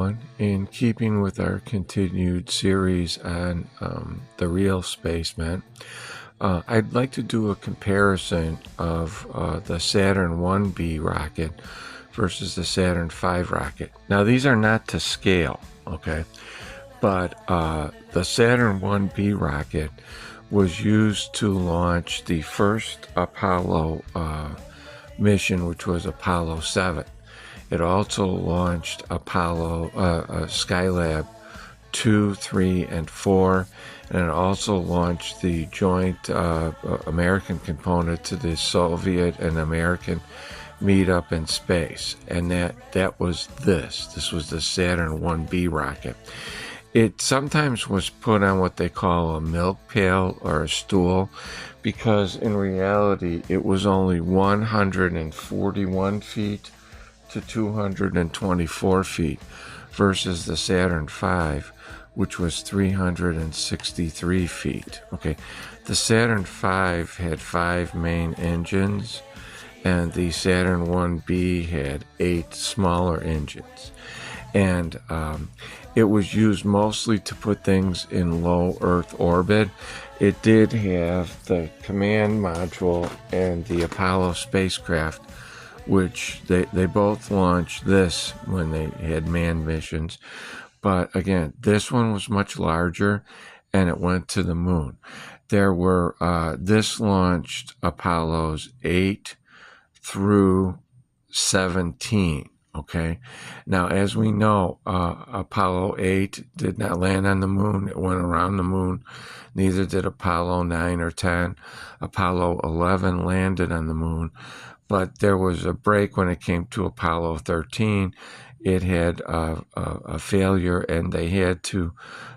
everyone. In keeping with our continued series on the real spacemen, I'd like to do a comparison of the Saturn 1B rocket versus the Saturn 5 rocket. Now, these are not to scale, okay? But the Saturn 1B rocket was used to launch the first Apollo mission, which was Apollo 7. It also launched Apollo Skylab 2, 3, and 4, and it also launched the joint American component to the Soviet and American meetup in space. And that was this. This was the Saturn 1B rocket. It sometimes was put on what they call a milk pail or a stool, because in reality it was only 141 feet to 224 feet versus the Saturn V, which was 363 feet. Okay, the Saturn V had 5 main engines, and the Saturn 1B had 8 smaller engines. And it was used mostly to put things in low Earth orbit. It did have the command module and the Apollo spacecraft, which they both launched this when they had manned missions. But again, this one was much larger, and it went to the moon. There were, this launched Apollos 8 through 17. Okay. Now, as we know, Apollo 8 did not land on the moon. It went around the moon. Neither did Apollo 9 or 10. Apollo 11 landed on the moon. But there was a break when it came to Apollo 13. It had a failure, and they had to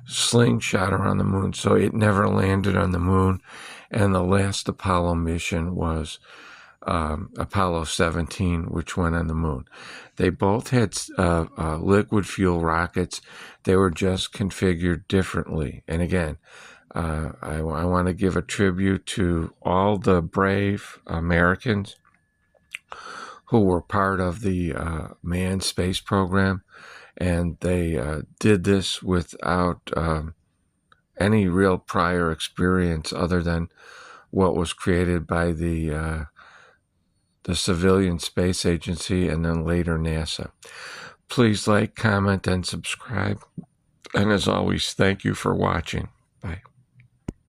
slingshot around the moon. So it never landed on the moon. And the last Apollo mission was Apollo 17, which went on the moon. They both had liquid fuel rockets. They were just configured differently. And again, I want to give a tribute to all the brave Americans who were part of the manned space program, and they did this without any real prior experience other than what was created by the civilian space agency and then later NASA. Please like, comment, and subscribe. And as always, thank you for watching.